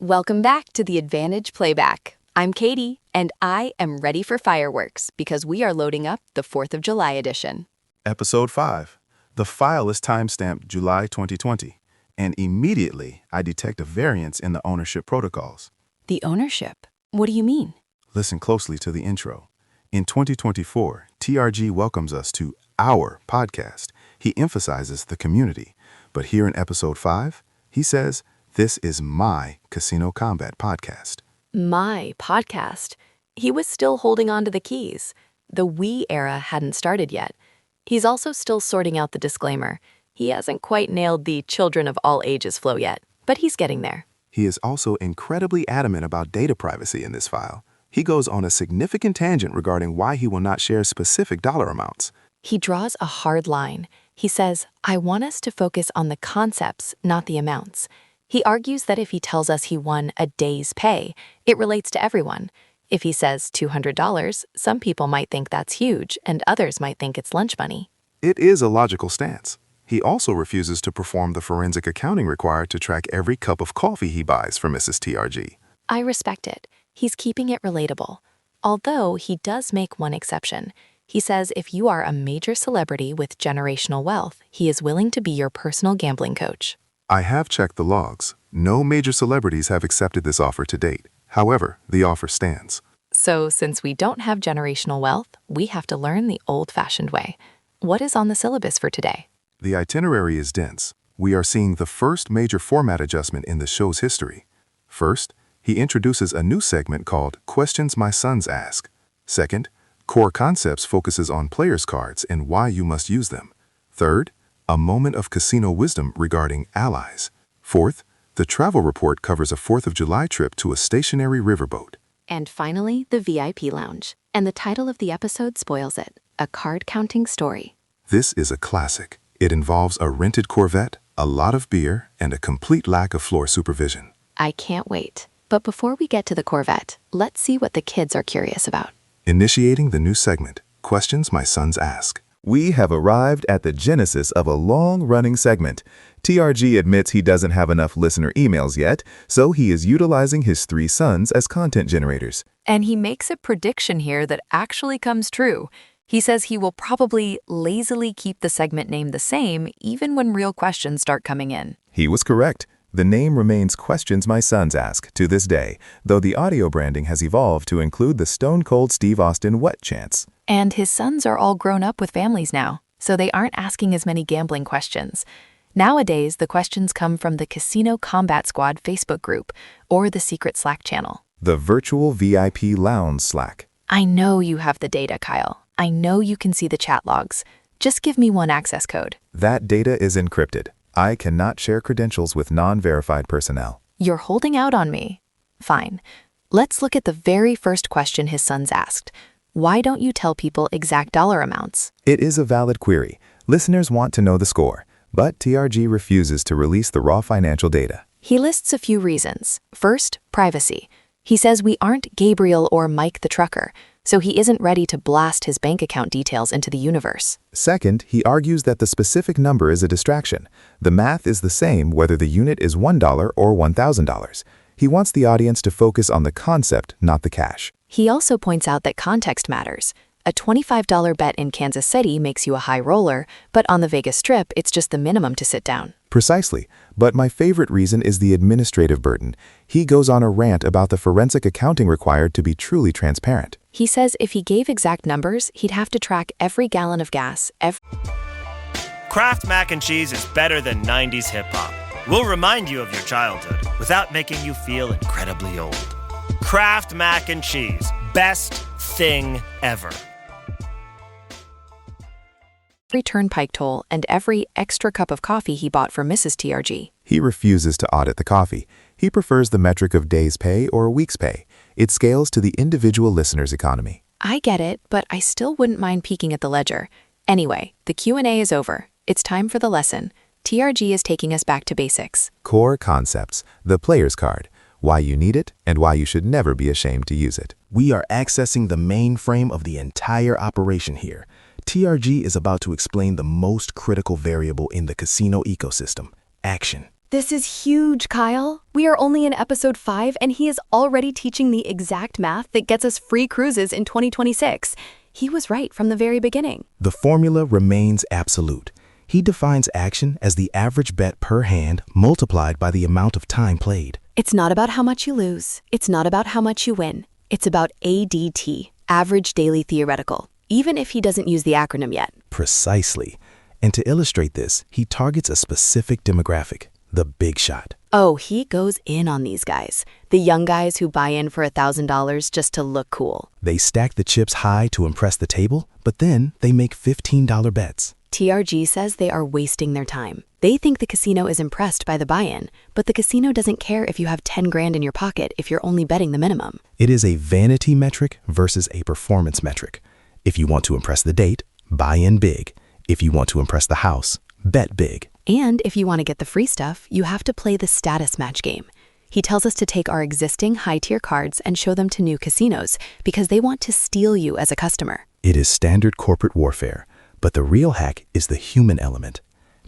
Welcome back to the Advantage Playback. I'm Katie, and I am ready for fireworks because we are loading up the 4th of July edition. Episode 5. The file is timestamped July 2020, and immediately I detect a variance in the ownership protocols. The ownership? What do you mean? Listen closely to the intro. In 2024, TRG welcomes us to our podcast. He emphasizes the community. But here in Episode 5, he says, "This is my Casino Kombat podcast." My podcast. He was still holding on to the keys. The we era hadn't started yet. He's also still sorting out the disclaimer. He hasn't quite nailed the children of all ages flow yet, but he's getting there. He is also incredibly adamant about data privacy in this file. He goes on a significant tangent regarding why he will not share specific dollar amounts. He draws a hard line. He says, I want us to focus on the concepts, not the amounts. He argues that if he tells us he won a day's pay, it relates to everyone. If he says $200, some people might think that's huge, and others might think it's lunch money. It is a logical stance. He also refuses to perform the forensic accounting required to track every cup of coffee he buys for Mrs. TRG. I respect it. He's keeping it relatable. Although he does make one exception. He says if you are a major celebrity with generational wealth, he is willing to be your personal gambling coach. I have checked the logs. No major celebrities have accepted this offer to date. However, the offer stands. So since we don't have generational wealth, we have to learn the old-fashioned way. What is on the syllabus for today? The itinerary is dense. We are seeing the first major format adjustment in the show's history. First, he introduces a new segment called Questions My Sons Ask. Second, Core Concepts focuses on players' cards and why you must use them. Third, a moment of casino wisdom regarding allies. Fourth, the travel report covers a 4th of July trip to a stationary riverboat. And finally, the VIP lounge. And the title of the episode spoils it, a card-counting story. This is a classic. It involves a rented Corvette, a lot of beer, and a complete lack of floor supervision. I can't wait. But before we get to the Corvette, let's see what the kids are curious about. Initiating the new segment, Questions My Sons Ask. We have arrived at the genesis of a long-running segment. TRG admits he doesn't have enough listener emails yet, so he is utilizing his 3 sons as content generators. And he makes a prediction here that actually comes true. He says he will probably lazily keep the segment name the same even when real questions start coming in. He was correct. The name remains Questions My Sons Ask to this day, though the audio branding has evolved to include the Stone Cold Steve Austin What chants. And his sons are all grown up with families now, so they aren't asking as many gambling questions. Nowadays, the questions come from the Casino Kombat Squad Facebook group or the secret Slack channel. The virtual VIP lounge Slack. I know you have the data, Kyle. I know you can see the chat logs. Just give me one access code. That data is encrypted. I cannot share credentials with non-verified personnel. You're holding out on me. Fine. Let's look at the very first question his sons asked. Why don't you tell people exact dollar amounts? It is a valid query. Listeners want to know the score, but TRG refuses to release the raw financial data. He lists a few reasons. First, privacy. He says we aren't Gabriel or Mike the trucker, so he isn't ready to blast his bank account details into the universe. Second, he argues that the specific number is a distraction. The math is the same whether the unit is $1 or $1,000. He wants the audience to focus on the concept, not the cash. He also points out that context matters. A $25 bet in Kansas City makes you a high roller, but on the Vegas Strip, it's just the minimum to sit down. Precisely. But my favorite reason is the administrative burden. He goes on a rant about the forensic accounting required to be truly transparent. He says if he gave exact numbers, he'd have to track every gallon of gas. Kraft mac and cheese is better than 90s hip-hop. We'll remind you of your childhood without making you feel incredibly old. Kraft mac and cheese. Best thing ever. Every turnpike toll and every extra cup of coffee he bought for Mrs. TRG. He refuses to audit the coffee. He prefers the metric of days' pay or week's pay. It scales to the individual listener's economy. I get it, but I still wouldn't mind peeking at the ledger. Anyway, the Q&A is over. It's time for the lesson. TRG is taking us back to basics. Core concepts, the player's card, why you need it and why you should never be ashamed to use it. We are accessing the mainframe of the entire operation here. TRG is about to explain the most critical variable in the casino ecosystem, action. This is huge, Kyle. We are only in episode 5 and he is already teaching the exact math that gets us free cruises in 2026. He was right from the very beginning. The formula remains absolute. He defines action as the average bet per hand multiplied by the amount of time played. It's not about how much you lose. It's not about how much you win. It's about ADT, average daily theoretical, even if he doesn't use the acronym yet. Precisely. And to illustrate this, he targets a specific demographic, the big shot. Oh, he goes in on these guys. The young guys who buy in for $1,000 just to look cool. They stack the chips high to impress the table, but then they make $15 bets. TRG says they are wasting their time. They think the casino is impressed by the buy-in, but the casino doesn't care if you have 10 grand in your pocket if you're only betting the minimum. It is a vanity metric versus a performance metric. If you want to impress the date, buy in big. If you want to impress the house, bet big. And if you want to get the free stuff, you have to play the status match game. He tells us to take our existing high-tier cards and show them to new casinos because they want to steal you as a customer. It is standard corporate warfare, but the real hack is the human element.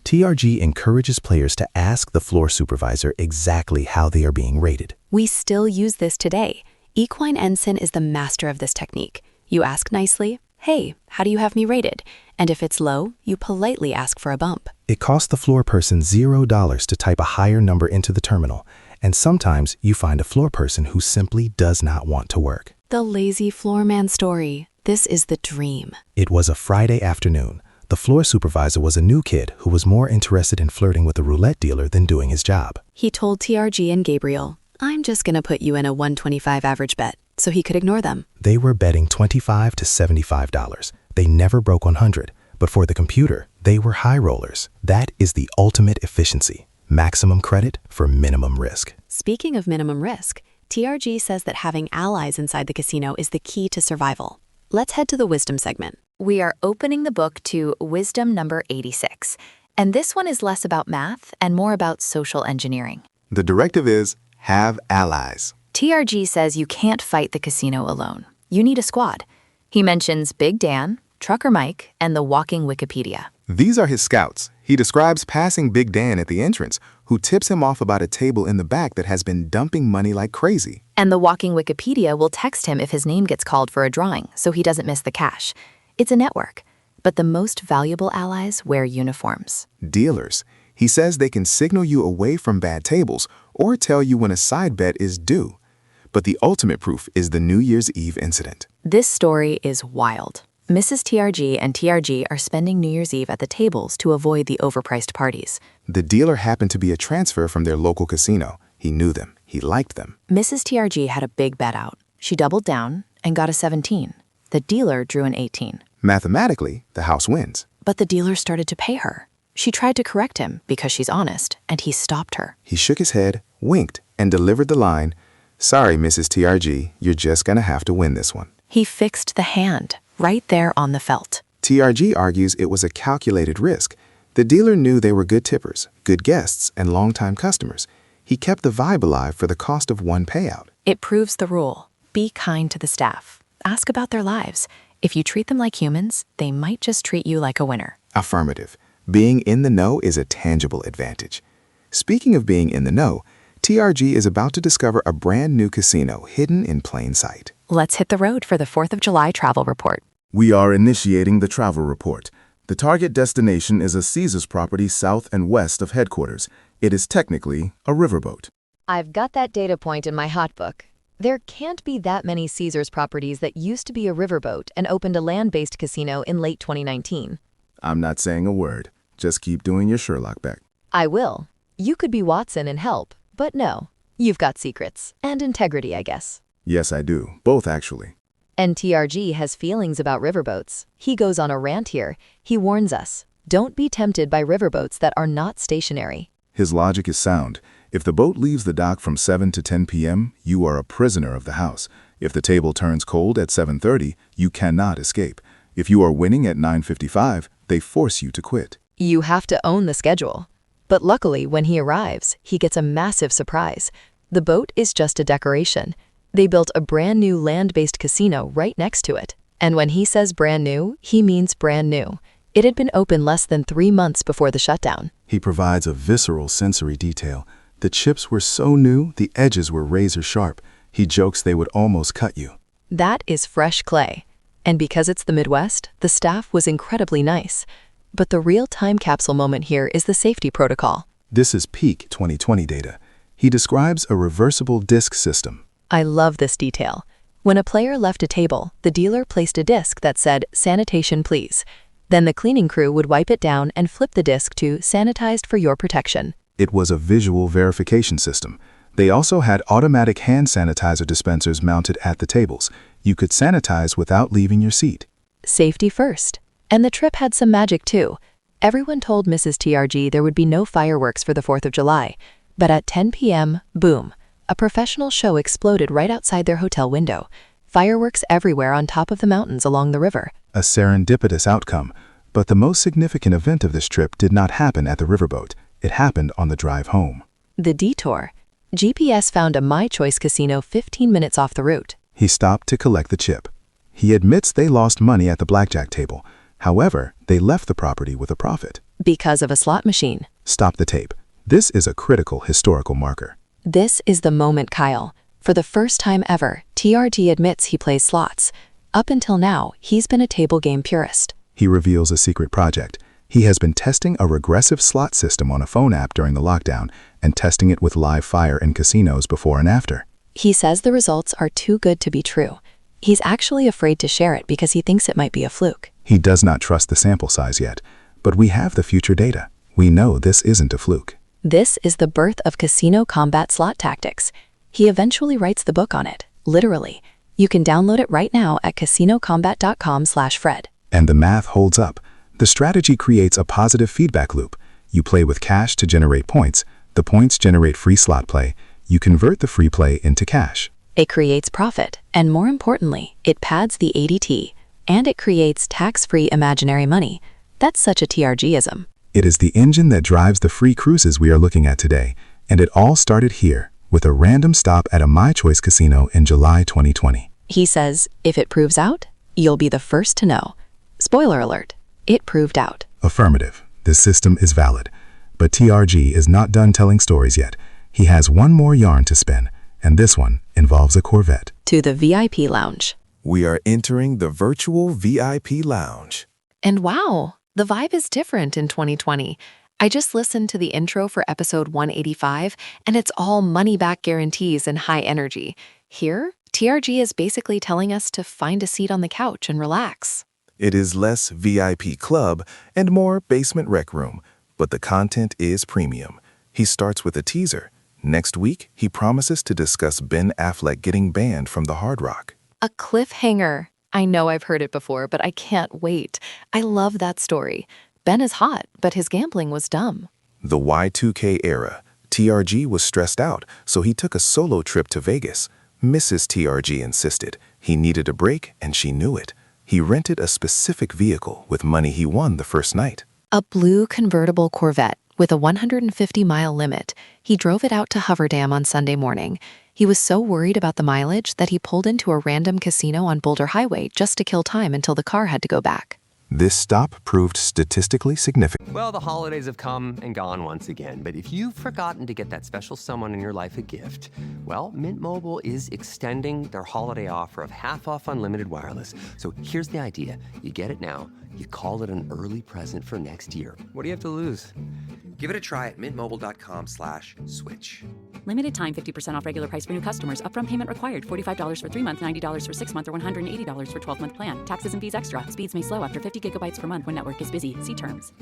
TRG encourages players to ask the floor supervisor exactly how they are being rated. We still use this today. Equine Ensign is the master of this technique. You ask nicely, "Hey, how do you have me rated?" And if it's low, you politely ask for a bump. It costs the floor person $0 to type a higher number into the terminal, and sometimes you find a floor person who simply does not want to work. The lazy floor man story. This is the dream. It was a Friday afternoon. The floor supervisor was a new kid who was more interested in flirting with a roulette dealer than doing his job. He told TRG and Gabriel, "I'm just going to put you in a 125 average bet," so he could ignore them. They were betting $25 to $75. They never broke 100, but for the computer, they were high rollers. That is the ultimate efficiency. Maximum credit for minimum risk. Speaking of minimum risk, TRG says that having allies inside the casino is the key to survival. Let's head to the wisdom segment. We are opening the book to wisdom number 86, and this one is less about math and more about social engineering. The directive is have allies. TRG says you can't fight the casino alone. You need a squad. He mentions Big Dan, Trucker Mike, and the walking Wikipedia. These are his scouts. He describes passing Big Dan at the entrance, who tips him off about a table in the back that has been dumping money like crazy. And the walking Wikipedia will text him if his name gets called for a drawing, so he doesn't miss the cash. It's a network, but the most valuable allies wear uniforms. Dealers. He says they can signal you away from bad tables or tell you when a side bet is due. But the ultimate proof is the New Year's Eve incident. This story is wild. Mrs. TRG and TRG are spending New Year's Eve at the tables to avoid the overpriced parties. The dealer happened to be a transfer from their local casino. He knew them. He liked them. Mrs. TRG had a big bet out. She doubled down and got a 17. The dealer drew an 18. Mathematically, the house wins. But the dealer started to pay her. She tried to correct him because she's honest, and he stopped her. He shook his head, winked, and delivered the line, "Sorry, Mrs. TRG, you're just gonna have to win this one." He fixed the hand right there on the felt. TRG argues it was a calculated risk. The dealer knew they were good tippers, good guests, and longtime customers. He kept the vibe alive for the cost of one payout. It proves the rule. Be kind to the staff. Ask about their lives. If you treat them like humans, they might just treat you like a winner. Affirmative. Being in the know is a tangible advantage. Speaking of being in the know, TRG is about to discover a brand new casino hidden in plain sight. Let's hit the road for the 4th of July travel report. We are initiating the travel report. The target destination is a Caesars property south and west of headquarters. It is technically a riverboat. I've got that data point in my hotbook. There can't be that many Caesars properties that used to be a riverboat and opened a land-based casino in late 2019. I'm not saying a word. Just keep doing your Sherlock back. I will. You could be Watson and help, but no. You've got secrets and integrity, I guess. Yes, I do. Both, actually. And TRG has feelings about riverboats. He goes on a rant here. He warns us, don't be tempted by riverboats that are not stationary. His logic is sound. If the boat leaves the dock from 7 to 10 p.m., you are a prisoner of the house. If the table turns cold at 7:30, you cannot escape. If you are winning at 9:55, they force you to quit. You have to own the schedule. But luckily, when he arrives, he gets a massive surprise. The boat is just a decoration. They built a brand new land-based casino right next to it. And when he says brand new, he means brand new. It had been open less than 3 months before the shutdown. He provides a visceral sensory detail. The chips were so new, the edges were razor sharp. He jokes they would almost cut you. That is fresh clay. And because it's the Midwest, the staff was incredibly nice. But the real time capsule moment here is the safety protocol. This is peak 2020 data. He describes a reversible disk system. I love this detail. When a player left a table, the dealer placed a disk that said, "Sanitation, please." Then the cleaning crew would wipe it down and flip the disk to "Sanitized for your protection." It was a visual verification system. They also had automatic hand sanitizer dispensers mounted at the tables. You could sanitize without leaving your seat. Safety first. And the trip had some magic too. Everyone told Mrs. TRG there would be no fireworks for the 4th of July. But at 10 p.m., boom, a professional show exploded right outside their hotel window. Fireworks everywhere on top of the mountains along the river. A serendipitous outcome. But the most significant event of this trip did not happen at the Riverboat. It happened on the drive home. The detour. GPS found a MyChoice casino 15 minutes off the route. He stopped to collect the chip. He admits they lost money at the blackjack table. However, they left the property with a profit. Because of a slot machine. Stop the tape. This is a critical historical marker. This is the moment, Kyle. For the first time ever, TRG admits he plays slots. Up until now, he's been a table game purist. He reveals a secret project. He has been testing a regressive slot system on a phone app during the lockdown and testing it with live fire in casinos before and after. He says the results are too good to be true. He's actually afraid to share it because he thinks it might be a fluke. He does not trust the sample size yet, but we have the future data. We know this isn't a fluke. This is the birth of Casino Kombat Slot Tactics. He eventually writes the book on it, literally. You can download it right now at casinokombat.com/Fred. And the math holds up. The strategy creates a positive feedback loop. You play with cash to generate points. The points generate free slot play. You convert the free play into cash. It creates profit, and more importantly, it pads the ADT, and it creates tax-free imaginary money. That's such a TRG-ism. It is the engine that drives the free cruises we are looking at today, and it all started here, with a random stop at a MyChoice casino in July 2020. He says, if it proves out, you'll be the first to know. Spoiler alert, it proved out. Affirmative. This system is valid. But TRG is not done telling stories yet. He has one more yarn to spin, and this one involves a Corvette. To the VIP lounge. We are entering the virtual VIP lounge. And wow, the vibe is different in 2020. I just listened to the intro for episode 185, and it's all money-back guarantees and high energy. Here, TRG is basically telling us to find a seat on the couch and relax. It is less VIP club and more basement rec room, but the content is premium. He starts with a teaser. Next week, he promises to discuss Ben Affleck getting banned from the Hard Rock. A cliffhanger. I know I've heard it before, but I can't wait. I love that story. Ben is hot, but his gambling was dumb. The Y2K era. TRG was stressed out, so he took a solo trip to Vegas. Mrs. TRG insisted. He needed a break, and she knew it. He rented a specific vehicle with money he won the first night. A blue convertible Corvette with a 150-mile limit. He drove it out to Hoverdam on Sunday morning. He was so worried about the mileage that he pulled into a random casino on Boulder Highway just to kill time until the car had to go back. This stop proved statistically significant. Well, the holidays have come and gone once again, but if you've forgotten to get that special someone in your life a gift, well, Mint Mobile is extending their holiday offer of half off unlimited wireless. So here's the idea. You get it now. You call it an early present for next year. What do you have to lose? Give it a try at mintmobile.com/switch. Limited time 50% off regular price for new customers. Upfront payment required. $45 for 3 months, $90 for 6 months, or $180 for 12-month plan. Taxes and fees extra. Speeds may slow after 50 gigabytes per month when network is busy. See terms.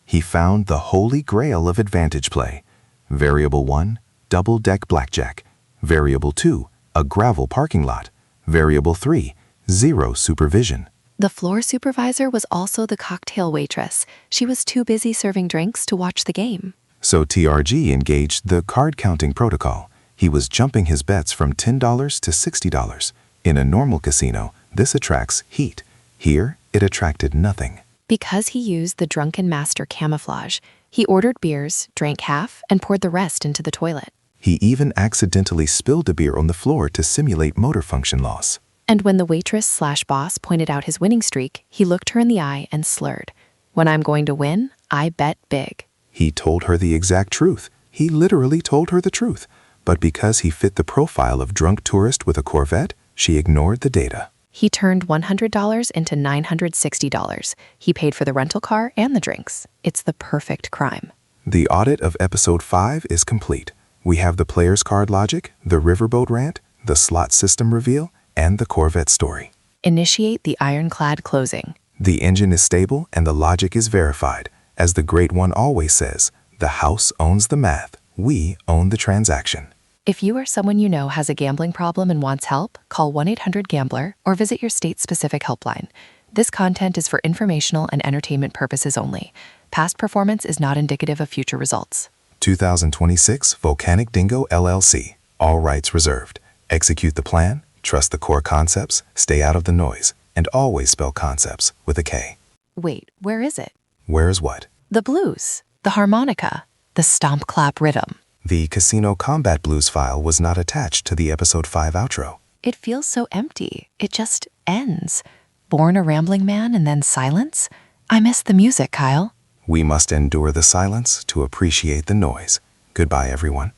He found the holy grail of advantage play. Variable 1, double-deck blackjack. Variable 2, a gravel parking lot. Variable 3, zero supervision. The floor supervisor was also the cocktail waitress. She was too busy serving drinks to watch the game. So TRG engaged the card-counting protocol. He was jumping his bets from $10 to $60. In a normal casino, this attracts heat. Here, it attracted nothing. Because he used the drunken master camouflage, he ordered beers, drank half, and poured the rest into the toilet. He even accidentally spilled a beer on the floor to simulate motor function loss. And when the waitress/boss pointed out his winning streak, he looked her in the eye and slurred. When I'm going to win, I bet big. He told her the exact truth. He literally told her the truth. But because he fit the profile of drunk tourist with a Corvette, she ignored the data. He turned $100 into $960. He paid for the rental car and the drinks. It's the perfect crime. The audit of episode 5 is complete. We have the player's card logic, the riverboat rant, the slot system reveal, and the Corvette story. Initiate the ironclad closing. The engine is stable and the logic is verified. As the Great One always says, the house owns the math. We own the transaction. If you or someone you know has a gambling problem and wants help, call 1-800-GAMBLER or visit your state-specific helpline. This content is for informational and entertainment purposes only. Past performance is not indicative of future results. 2026 Volcanic Dingo LLC. All rights reserved. Execute the plan, trust the core concepts, stay out of the noise, and always spell concepts with a K. Wait, where is it? Where's what? The blues, the harmonica, the stomp clap rhythm. The Casino Kombat Blues file was not attached to the episode 5 outro. It feels so empty. It just ends. Born a rambling man and then silence? I miss the music, Kyle. We must endure the silence to appreciate the noise. Goodbye, everyone.